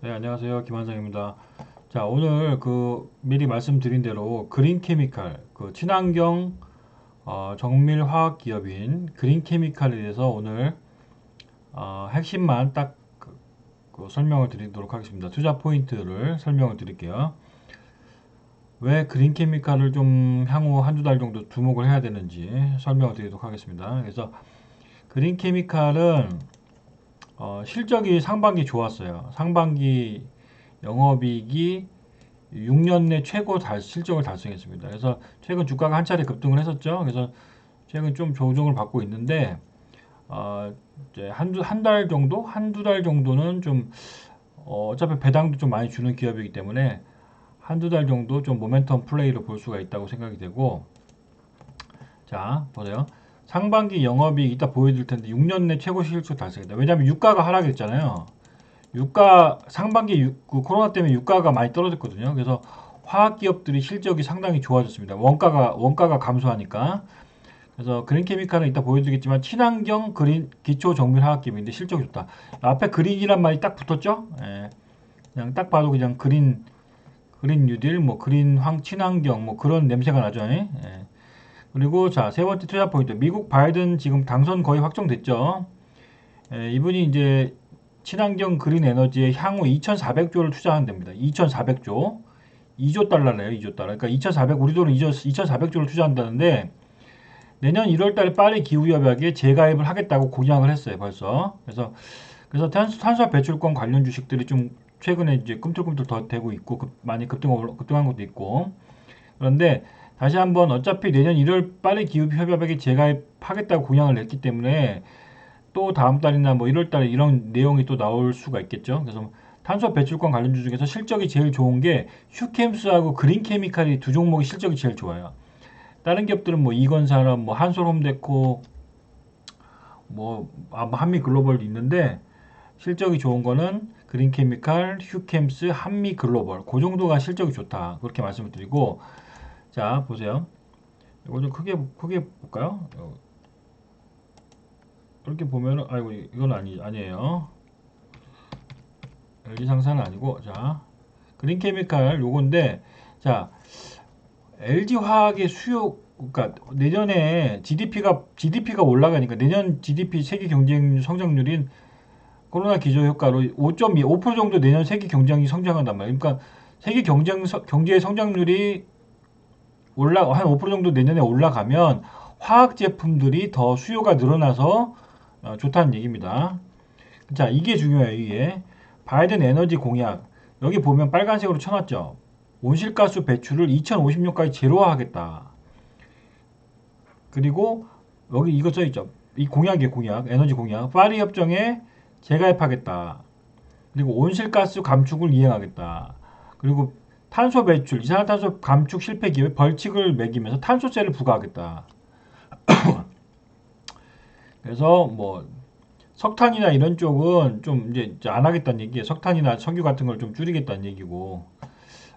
네, 안녕하세요. 김한성입니다. 자, 오늘 미리 말씀드린 대로 그린 케미칼, 친환경 정밀 화학 기업인 그린 케미칼에 대해서 오늘 핵심만 딱 설명을 드리도록 하겠습니다. 투자 포인트를 설명을 드릴게요. 왜 그린 케미칼을 좀 향후 한두 달 정도 주목을 해야 되는지 설명을 드리도록 하겠습니다. 그래서 그린 케미칼은 실적이 상반기 좋았어요. 상반기 영업이익이 6년 내 최고 실적을 달성했습니다. 그래서 최근 주가가 한 차례 급등을 했었죠. 그래서 최근 좀 조정을 받고 있는데 이제 한 달 정도, 한두 달 정도는 좀 어차피 배당도 좀 많이 주는 기업이기 때문에 한두 달 정도 좀 모멘텀 플레이를 볼 수가 있다고 생각이 되고, 자 보세요. 상반기 영업이익 이따 보여드릴 텐데 6년 내 최고 실적 달성했다. 왜냐하면 유가가 하락했잖아요. 상반기 코로나 때문에 유가가 많이 떨어졌거든요. 그래서 화학 기업들이 실적이 상당히 좋아졌습니다. 원가가 감소하니까. 그래서 그린케미칼은 이따 보여드리겠지만 친환경 그린 기초 정밀 화학 기업인데 실적이 좋다. 앞에 그린이란 말이 딱 붙었죠? 예, 그냥 딱 봐도 그냥 그린 뉴딜, 뭐 그린 친환경 뭐 그런 냄새가 나죠. 예. 그리고 자, 세 번째 투자 포인트. 미국 바이든 지금 당선 거의 확정됐죠. 이분이 이제 친환경 그린 에너지에 향후 2,400조를 투자한답니다. 2,400조. 2조 달러래요. 2조 달러. 그러니까 2,400 우리 돈으로 2,400조를 투자한다는데 내년 1월 달에 파리 기후 협약에 재가입을 하겠다고 공약을 했어요. 벌써. 그래서 탄소 배출권 관련 주식들이 좀 최근에 이제 꿈틀꿈틀 더 되고 있고 많이 급등한 것도 있고. 그런데 다시 한번 어차피 내년 1월 파리 기후 협약에 재가입하겠다고 공약을 냈기 때문에 또 다음 달이나 뭐 1월 달에 이런 내용이 또 나올 수가 있겠죠. 그래서 탄소 배출권 관련주 중에서 실적이 제일 좋은 게 휴캠스하고 그린케미칼이 두 종목이 실적이 제일 좋아요. 다른 기업들은 뭐 이건산업, 뭐 한솔홈데코, 한미글로벌도 있는데 실적이 좋은 거는 그린케미칼, 휴캠스, 한미글로벌 그 정도가 실적이 좋다. 그렇게 말씀을 드리고 자 보세요. 이거 좀 크게 볼까요? 이렇게 보면은 아이고 이건 아니에요. LG 상사는 아니고 자 그린 케미칼 요건데 자 LG 화학의 수요 그러니까 내년에 GDP가 올라가니까 내년 GDP 세계 경쟁 성장률인 코로나 기저 효과로 5.2 5% 정도 내년 세계 경쟁이 성장한단 말이에요. 그러니까 세계 경제의 성장률이 올라 한 5% 정도 내년에 올라가면 화학 제품들이 더 수요가 늘어나서 좋다는 얘기입니다. 자, 이게 중요해요, 이게. 바이든 에너지 공약. 여기 보면 빨간색으로 쳐놨죠. 온실가스 배출을 2050년까지 제로화하겠다. 그리고 여기 이거 써있죠. 이 공약이에요, 공약. 에너지 공약. 파리 협정에 재가입하겠다. 그리고 온실가스 감축을 이행하겠다. 그리고 탄소 배출, 이산화탄소 감축 실패 기업에 벌칙을 매기면서 탄소세를 부과하겠다. 그래서 뭐 석탄이나 이런 쪽은 좀 이제 안 하겠다는 얘기예요. 석탄이나 석유 같은 걸 좀 줄이겠다는 얘기고.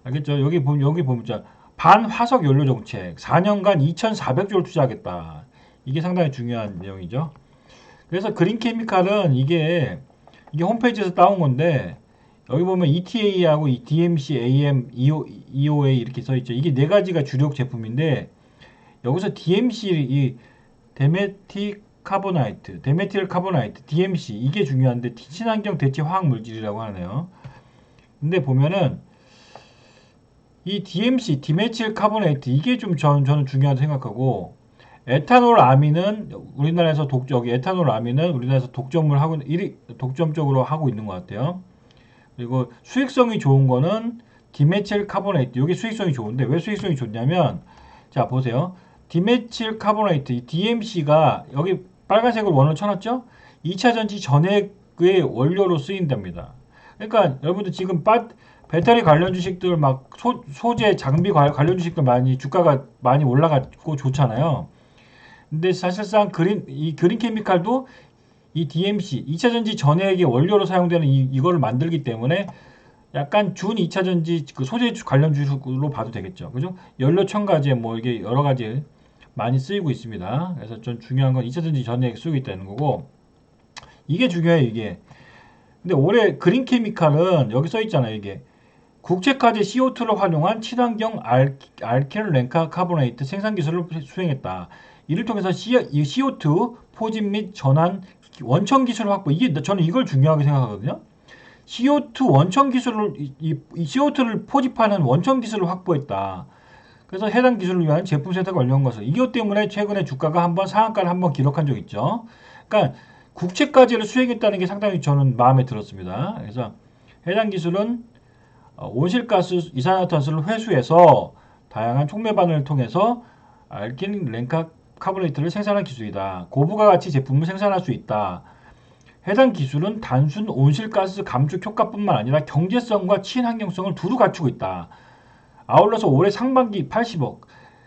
알겠죠? 여기 보면 반화석 연료 정책 4년간 2,400조를 투자하겠다. 이게 상당히 중요한 내용이죠. 그래서 그린 케미칼은 이게 홈페이지에서 따온 건데 여기 보면 ETA하고 DMC, AM, EOA 이렇게 써 있죠. 이게 네 가지가 주력 제품인데 여기서 DMC 이 데메틸 카보나이트, DMC 이게 중요한데 친환경 대체 화학 물질이라고 하네요. 근데 보면은 이 DMC, 디메틸 카보네이트 이게 좀 저는 중요하다고 생각하고 에탄올 아민은 우리나라에서 독점적으로 하고 있는 것 같아요. 그리고 수익성이 좋은 거는 디메틸 카보네이트 이게 수익성이 좋은데 왜 수익성이 좋냐면 자 보세요. 디메틸 카보네이트 DMC가 여기 빨간색으로 원을 쳐놨죠? 2차 전지 전해의 원료로 쓰인답니다. 그러니까 여러분들 지금 배터리 관련 주식들 막 소재 장비 관련 주식들 많이 주가가 많이 올라갔고 좋잖아요. 근데 사실상 이 그린 케미칼도 이 DMC 2차 전지 전해액의 원료로 사용되는 이거를 만들기 때문에 약간 준 2차 전지 소재 관련 주식으로 봐도 되겠죠. 그죠? 연료 첨가제 뭐 이게 여러 가지 많이 쓰이고 있습니다. 그래서 좀 중요한 건 2차 전지 전해액 쓰고 있다는 거고 이게 중요해요, 이게. 근데 올해 그린케미칼은 여기 써 있잖아요. 이게 국제화재 CO2를 활용한 친환경 알킬 렌카 카보네이트 생산 기술을 수행했다. 이를 통해서 CO2 포집 및 전환 원천 기술 확보. 이게 저는 이걸 중요하게 생각하거든요. CO2 원천 기술을 이 CO2를 포집하는 원천 기술을 확보했다. 그래서 해당 기술을 위한 제품 세탁 완료한 것을. 이것 때문에 최근에 주가가 한번 상한가를 한번 기록한 적 있죠. 그러니까 국채까지를 수행했다는 게 상당히 저는 마음에 들었습니다. 그래서 해당 기술은 온실가스 이산화탄소를 회수해서 다양한 촉매반응을 통해서 알킨 렌카 카보네이트를 생산한 기술이다. 고부가 가치 제품을 생산할 수 있다. 해당 기술은 단순 온실가스 감축 효과뿐만 아니라 경제성과 친환경성을 두루 갖추고 있다. 아울러서 올해 상반기 80억.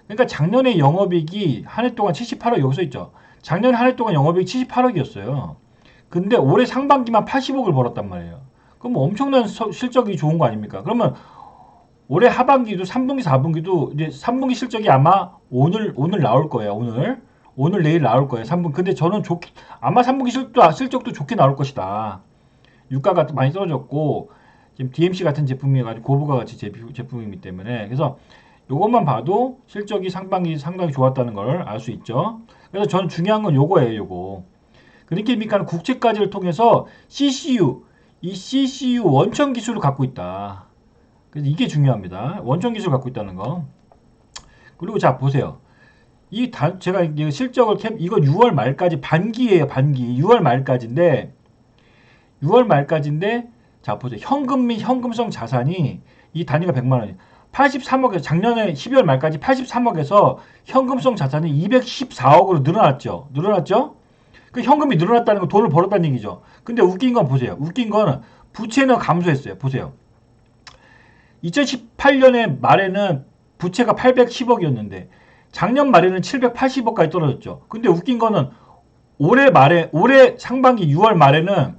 그러니까 작년에 영업이익이 한 해 동안 78억 여기서 있죠. 작년 한 해 동안 영업이익 78억이었어요. 근데 올해 상반기만 80억을 벌었단 말이에요. 그럼 뭐 엄청난 실적이 좋은 거 아닙니까? 그러면 올해 하반기도 3분기, 4분기도 이제 3분기 실적이 아마 오늘 나올 거예요. 오늘 내일 나올 거예요. 3분. 근데 저는 아마 3분기 실적도 좋게 나올 것이다. 유가가 많이 떨어졌고 지금 DMC 같은 제품이어가지고 고부가 가치 제품이기 때문에 그래서 요것만 봐도 실적이 상반기 상당히 좋았다는 걸 알 수 있죠. 그래서 저는 중요한 건 요거예요. 요거. 그린케미칼은 국제까지를 통해서 이 CCU 원천 기술을 갖고 있다. 그래서 이게 중요합니다. 원천 기술을 갖고 있다는 거. 그리고 자 보세요. 제가 이거 실적을 이거 6월 말까지 반기예요. 반기. 6월 말까지인데 자 보세요. 현금 및 현금성 자산이 이 단위가 100만 원이에요. 83억에서 작년에 12월 말까지 83억에서 현금성 자산이 214억으로 늘어났죠. 그 현금이 늘어났다는 건 돈을 벌었다는 얘기죠. 근데 웃긴 건 보세요. 웃긴 거는 부채는 감소했어요. 보세요. 2018년에 말에는 부채가 810억이었는데 작년 말에는 780억까지 떨어졌죠. 근데 웃긴 거는 올해 상반기 6월 말에는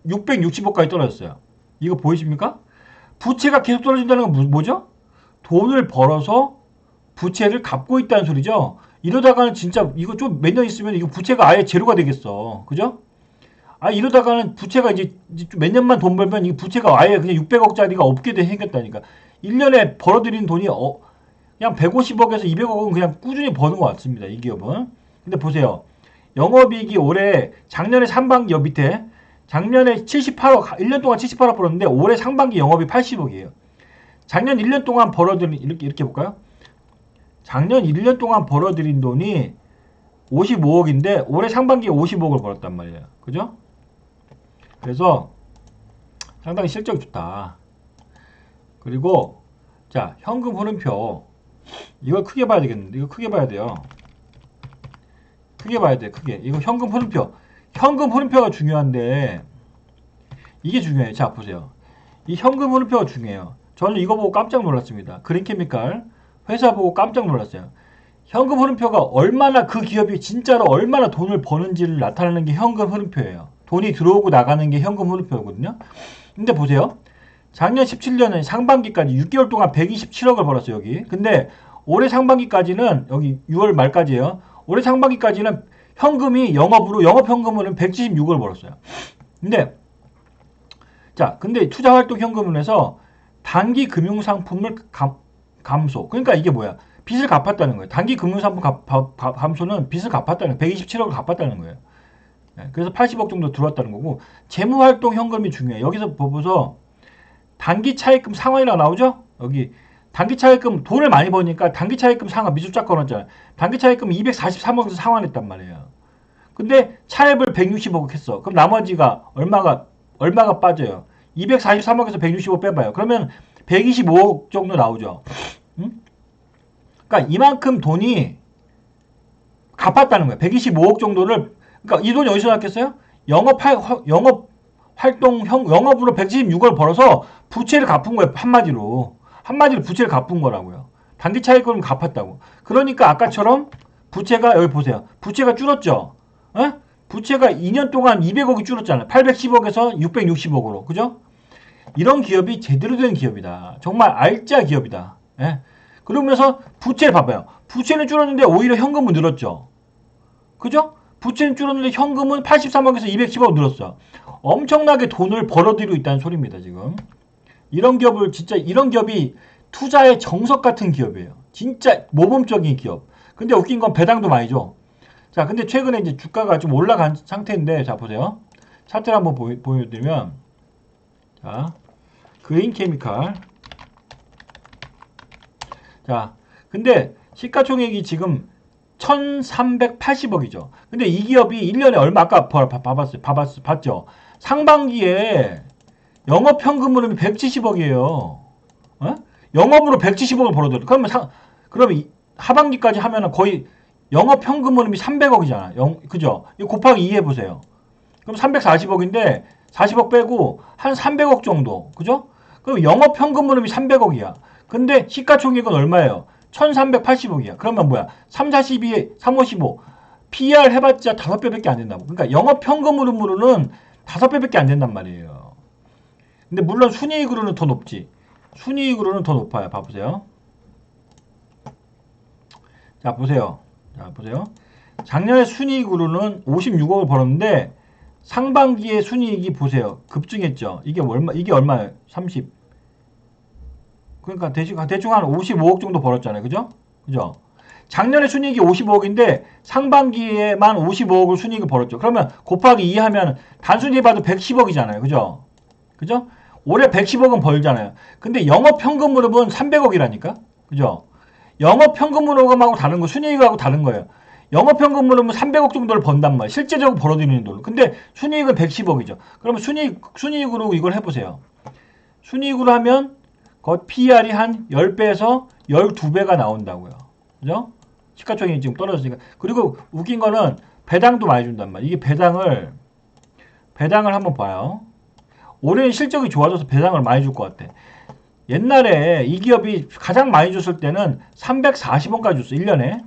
660억까지 떨어졌어요. 이거 보이십니까? 부채가 계속 떨어진다는 건 뭐죠? 돈을 벌어서 부채를 갚고 있다는 소리죠. 이러다가는 진짜 이거 좀 몇 년 있으면 이거 부채가 아예 제로가 되겠어. 그죠? 이러다가는 부채가 이제 몇 년만 돈 벌면 이 부채가 아예 그냥 600억짜리가 없게 생겼다니까. 1년에 벌어들인 돈이 그냥 150억에서 200억은 그냥 꾸준히 버는 것 같습니다. 이 기업은. 근데 보세요. 영업이익이 올해 작년에 상반기 밑에 작년에 78억 1년 동안 78억 벌었는데 올해 상반기 영업이 80억이에요. 작년 1년 동안 벌어들인 이렇게 볼까요? 작년 1년 동안 벌어들인 돈이 55억인데 올해 상반기에 50억을 벌었단 말이에요. 그죠? 그래서 상당히 실적이 좋다. 그리고 자 현금 흐름표 이걸 크게 봐야 되겠는데 이거 크게 봐야 돼요. 크게 봐야 돼. 크게. 이거 현금 흐름표가 중요한데 이게 중요해요. 자 보세요. 이 현금 흐름표가 중요해요. 저는 이거 보고 깜짝 놀랐습니다. 그린케미칼 회사 보고 깜짝 놀랐어요. 현금 흐름표가 얼마나 그 기업이 진짜로 얼마나 돈을 버는지를 나타내는 게 현금 흐름표예요. 돈이 들어오고 나가는 게 현금 흐름표거든요. 근데 보세요. 작년 17년에 상반기까지 6개월 동안 127억을 벌었어요. 여기. 근데 올해 상반기까지는 여기 6월 말까지예요. 올해 상반기까지는 현금이 영업 현금으로는 176억을 벌었어요. 근데 투자활동 현금은에서 단기 금융상품을 감소. 그러니까 이게 뭐야? 빚을 갚았다는 거예요. 단기 금융상품 감소는 빚을 갚았다는 거예요. 127억을 갚았다는 거예요. 그래서 80억 정도 들어왔다는 거고 재무활동 현금이 중요해요. 여기서 보고서 단기 차입금 상환이라고 나오죠? 여기 단기 차입금 돈을 많이 버니까 단기 차입금 상환 미수 쫙 걸었잖아요. 단기 차입금 243억에서 상환했단 말이에요. 근데 차입을 160억 했어. 그럼 나머지가 얼마가 빠져요? 243억에서 160억 빼봐요. 그러면 125억 정도 나오죠. 응? 그러니까 이만큼 돈이 갚았다는 거예요. 125억 정도를. 그러니까 이 돈이 어디서 났겠어요? 영업으로 176을 벌어서 부채를 갚은 거예요. 한마디로 부채를 갚은 거라고요. 단기 차익금을 갚았다고. 그러니까 아까처럼 부채가 여기 보세요. 부채가 줄었죠. 에? 부채가 2년 동안 200억이 줄었잖아요. 810억에서 660억으로. 그죠? 이런 기업이 제대로 된 기업이다. 정말 알짜 기업이다. 예? 그러면서 부채를 봐봐요. 부채는 줄었는데 오히려 현금은 늘었죠. 그죠? 부채는 줄었는데 현금은 83억에서 210억 늘었어. 엄청나게 돈을 벌어들이고 있다는 소리입니다, 지금. 이런 기업을, 진짜 이런 기업이 투자의 정석 같은 기업이에요. 진짜 모범적인 기업. 근데 웃긴 건 배당도 많이 줘. 자, 근데 최근에 이제 주가가 좀 올라간 상태인데, 자, 보세요. 차트를 한번 보여드리면, 자, 그린 케미칼. 자, 근데 시가총액이 지금 1380억이죠. 근데 이 기업이 1년에 얼마, 아까 봤죠? 상반기에 영업현금 흐름이 170억이에요. 어? 영업으로 170억을 벌어들여. 그러면 하반기까지 하면은 거의 영업현금 흐름이 300억이잖아. 그죠? 이거 곱하기 2 해보세요. 그럼 340억인데 40억 빼고 한 300억 정도. 그죠? 그럼 영업현금 흐름이 300억이야. 근데 시가총액은 얼마예요? 1380억이야. 그러면 뭐야? 3, 42, 3, 55. PR 해봤자 5배밖에 안 된다고. 그러니까 영업현금 흐름으로는 5배밖에 안 된단 말이에요. 근데 물론 순이익으로는 더 높지. 순이익으로는 더 높아요. 봐보세요. 자, 보세요. 자, 보세요. 작년에 순이익으로는 56억을 벌었는데 상반기에 순이익이 보세요. 급증했죠. 이게 얼마예요? 30. 그러니까 대충 한 55억 정도 벌었잖아요. 그죠? 그죠? 작년에 순이익이 55억인데 상반기에만 55억을 순이익을 벌었죠. 그러면 곱하기 2 하면 단순히 봐도 110억이잖아요. 그죠? 그죠? 올해 110억은 벌잖아요. 근데 영업현금 흐름은 300억이라니까? 그죠? 영업현금 흐름하고 다른 거, 순이익하고 다른 거예요. 영업현금 흐름은 300억 정도를 번단 말이에요. 실제적으로 벌어들이는 돈을. 근데 순이익은 110억이죠. 그러면 순이익으로 이걸 해보세요. 순이익으로 하면 거의 PR이 한 10배에서 12배가 나온다고요. 그죠? 시가총액이 지금 떨어졌으니까. 그리고 웃긴 거는 배당도 많이 준단 말이에요. 이게 배당을 한번 봐요. 올해는 실적이 좋아져서 배당을 많이 줄 것 같아. 옛날에 이 기업이 가장 많이 줬을 때는 340원까지 줬어. 1년에.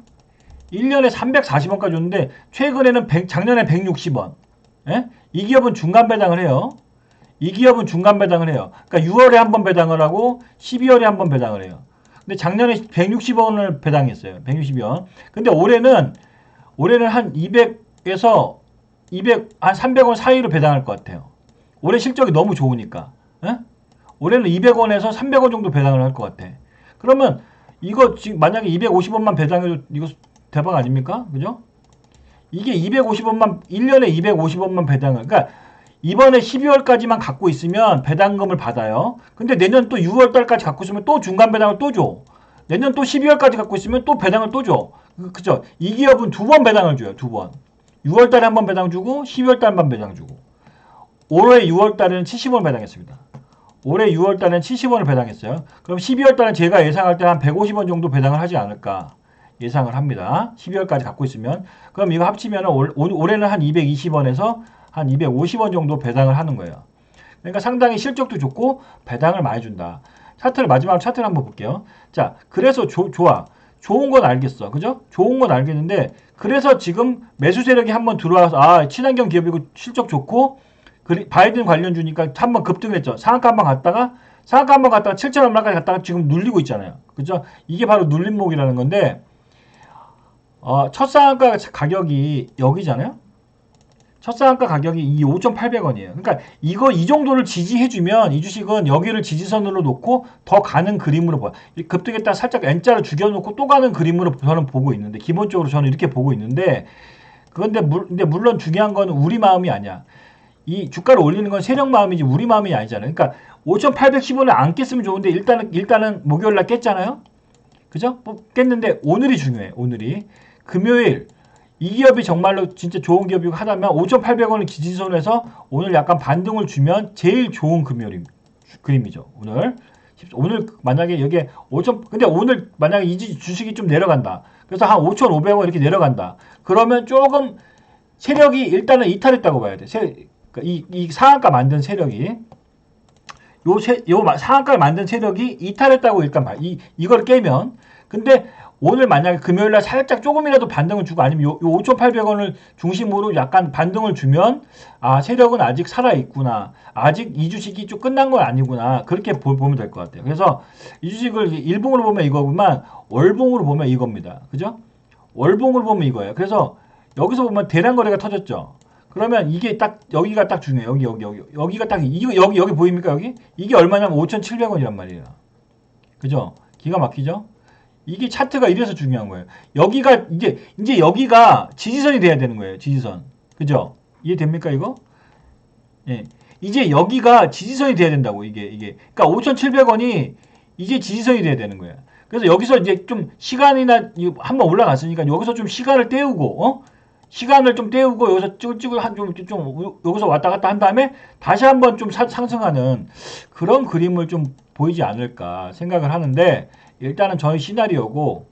1년에 340원까지 줬는데 최근에는 작년에 160원. 예? 이 기업은 중간 배당을 해요. 이 기업은 중간 배당을 해요. 그러니까 6월에 한 번 배당을 하고 12월에 한 번 배당을 해요. 근데 작년에 160원을 배당했어요. 160원. 근데 올해는 한 200에서 한 300원 사이로 배당할 것 같아요. 올해 실적이 너무 좋으니까. 에? 올해는 200원에서 300원 정도 배당을 할 것 같아. 그러면 이거 지금 만약에 250원만 배당해도 이거 대박 아닙니까? 그죠? 이게 250원만 1년에 250원만 배당을. 그러니까 이번에 12월까지만 갖고 있으면 배당금을 받아요. 근데 내년 또 6월달까지 갖고 있으면 또 중간 배당을 또 줘. 내년 또 12월까지 갖고 있으면 또 배당을 또 줘. 그죠? 이 기업은 2번 배당을 줘요. 2번. 6월달에 한 번 배당 주고 12월달에 한 번 배당 주고. 올해 6월달에는 70원 배당했습니다. 올해 6월달에는 70원을 배당했어요. 그럼 12월달은 제가 예상할 때 한 150원 정도 배당을 하지 않을까 예상을 합니다. 12월까지 갖고 있으면. 그럼 이거 합치면 올해는 한 220원에서 한 250원 정도 배당을 하는 거예요. 그러니까 상당히 실적도 좋고 배당을 많이 준다. 마지막으로 차트를 한번 볼게요. 자, 그래서 좋아. 좋은 건 알겠어. 그죠? 좋은 건 알겠는데 그래서 지금 매수 세력이 한번 들어와서 친환경 기업이고 실적 좋고 바이든 관련주니까 한번 급등을 했죠. 상한가 한번 갔다가 7천 얼마까지 갔다가 지금 눌리고 있잖아요. 그죠? 이게 바로 눌림목이라는 건데 첫 상한가 가격이 여기잖아요. 첫 상한가 가격이 이 5,800원이에요. 그러니까 이 정도를 지지해주면 이 주식은 여기를 지지선으로 놓고 더 가는 그림으로 보여. 급등했다가 살짝 N자를 죽여놓고 또 가는 그림으로 저는 보고 있는데 기본적으로 저는 이렇게 보고 있는데 근데 물론 중요한 건 우리 마음이 아니야. 이 주가를 올리는 건 세력 마음이지 우리 마음이 아니잖아요. 그러니까 5,810원을 안 깼으면 좋은데 일단은 목요일날 깼잖아요. 그죠? 깼는데 오늘이 중요해. 오늘이 금요일 이 기업이 정말로 진짜 좋은 기업이고 하다면 5,800원을 기준선에서 오늘 약간 반등을 주면 제일 좋은 그림이죠. 오늘 만약에 여기에 5,000 근데 오늘 만약에 이 주식이 좀 내려간다. 그래서 한 5,500원 이렇게 내려간다. 그러면 조금 세력이 일단은 이탈했다고 봐야 돼. 그러니까 이 상한가 만든 세력이 상한가를 만든 세력이 이탈했다고 일단 이걸 깨면 근데 오늘 만약에 금요일날 살짝 조금이라도 반등을 주고 아니면 요 5,800원을 중심으로 약간 반등을 주면 세력은 아직 살아있구나. 아직 이 주식이 좀 끝난 건 아니구나. 그렇게 보면 될 것 같아요. 그래서 이 주식을 일봉으로 보면 이거구만 월봉으로 보면 이겁니다. 그죠? 월봉으로 보면 이거예요. 그래서 여기서 보면 대량 거래가 터졌죠. 그러면 이게 딱 여기가 딱 중요해요. 여기가 딱 이거 여기 보입니까? 여기 이게 얼마냐면 5,700원이란 말이에요. 그죠? 기가 막히죠? 이게 차트가 이래서 중요한 거예요. 여기가 이제 여기가 지지선이 돼야 되는 거예요. 지지선. 그죠? 이해됩니까 이거? 예. 이제 여기가 지지선이 돼야 된다고 이게. 그러니까 5,700원이 이제 지지선이 돼야 되는 거예요. 그래서 여기서 이제 좀 시간이나 한번 올라갔으니까 여기서 좀 시간을 때우고 시간을 좀 때우고 여기서 찌글찌글 좀 여기서 왔다 갔다 한 다음에 다시 한번 좀 상승하는 그런 그림을 좀 보이지 않을까 생각을 하는데 일단은 저희 시나리오고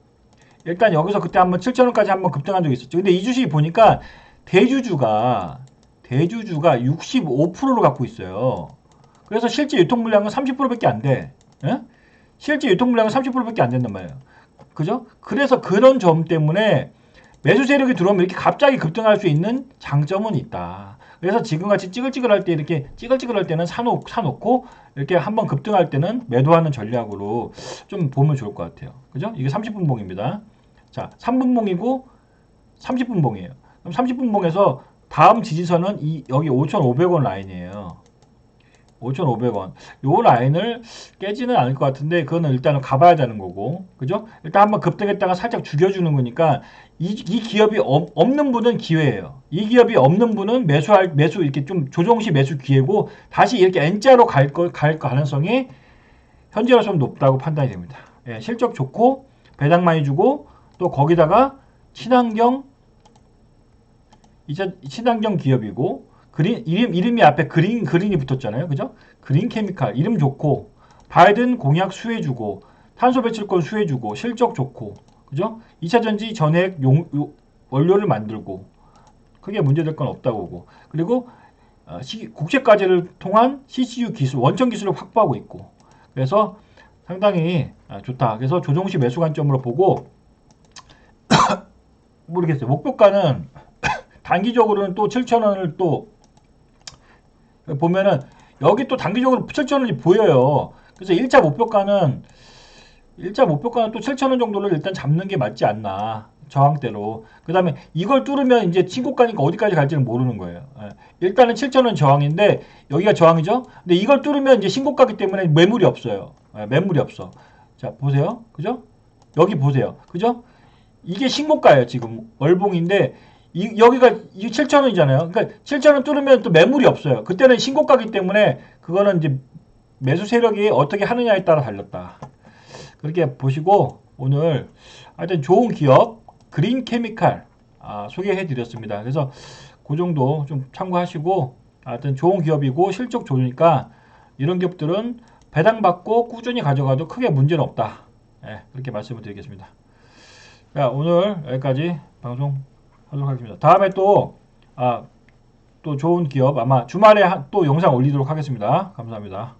일단 여기서 그때 한번 7,000원까지 한번 급등한 적이 있었죠. 근데 이 주식이 보니까 대주주가 65%를 갖고 있어요. 그래서 실제 유통 물량은 30%밖에 안 돼. 예? 실제 유통 물량은 30%밖에 안 된단 말이에요. 그죠? 그래서 그런 점 때문에 매수 세력이 들어오면 이렇게 갑자기 급등할 수 있는 장점은 있다. 그래서 지금같이 찌글찌글할 때 이렇게 찌글찌글할 때는 사놓고 이렇게 한번 급등할 때는 매도하는 전략으로 좀 보면 좋을 것 같아요. 그죠? 이게 30분 봉입니다. 자, 3분 봉이고 30분 봉이에요. 그럼 30분 봉에서 다음 지지선은 여기 5,500원 라인이에요. 5,500원. 요 라인을 깨지는 않을 것 같은데 그거는 일단은 가봐야 되는 거고. 그죠? 일단 한번 급등했다가 살짝 죽여주는 거니까 이 기업이 없는 분은 기회예요. 이 기업이 없는 분은 매수 이렇게 좀 조정시 매수 기회고 다시 이렇게 N자로 갈 가능성이 현재로서는 높다고 판단이 됩니다. 예, 실적 좋고 배당 많이 주고 또 거기다가 친환경 기업이고 이름이 앞에 그린이 붙었잖아요. 그죠? 그린 케미칼 이름 좋고 바이든 공약 수혜주고 탄소 배출권 수혜주고 실적 좋고 그죠? 2차전지 전액 원료를 만들고 크게 문제될 건 없다고 보고 그리고 국제과제를 통한 CCU 기술 원천 기술을 확보하고 있고 그래서 상당히 좋다. 그래서 조정시 매수 관점으로 보고 모르겠어요. 목표가는 단기적으로는 또 7,000원을 또 보면은 여기 또 단기적으로 7,000원이 보여요. 그래서 1차 목표가는 또 7,000원 정도를 일단 잡는 게 맞지 않나. 저항대로. 그 다음에 이걸 뚫으면 이제 신고가니까 어디까지 갈지는 모르는 거예요. 일단은 7,000원 저항인데 여기가 저항이죠. 근데 이걸 뚫으면 이제 신고가기 때문에 매물이 없어요. 매물이 없어. 자 보세요. 그죠? 여기 보세요. 그죠? 이게 신고가예요. 지금 월봉인데 여기가 7,000원이잖아요. 그러니까 7,000원 뚫으면 또 매물이 없어요. 그때는 신고가기 때문에 그거는 이제 매수 세력이 어떻게 하느냐에 따라 달렸다. 그렇게 보시고 오늘 하여튼 좋은 기업 그린 케미칼 소개해 드렸습니다. 그래서 그 정도 좀 참고하시고 하여튼 좋은 기업이고 실적 좋으니까 이런 기업들은 배당받고 꾸준히 가져가도 크게 문제는 없다. 네, 그렇게 말씀을 드리겠습니다. 자, 오늘 여기까지 방송 하도록 하겠습니다. 다음에 또 좋은 기업 아마 주말에 또 영상 올리도록 하겠습니다. 감사합니다.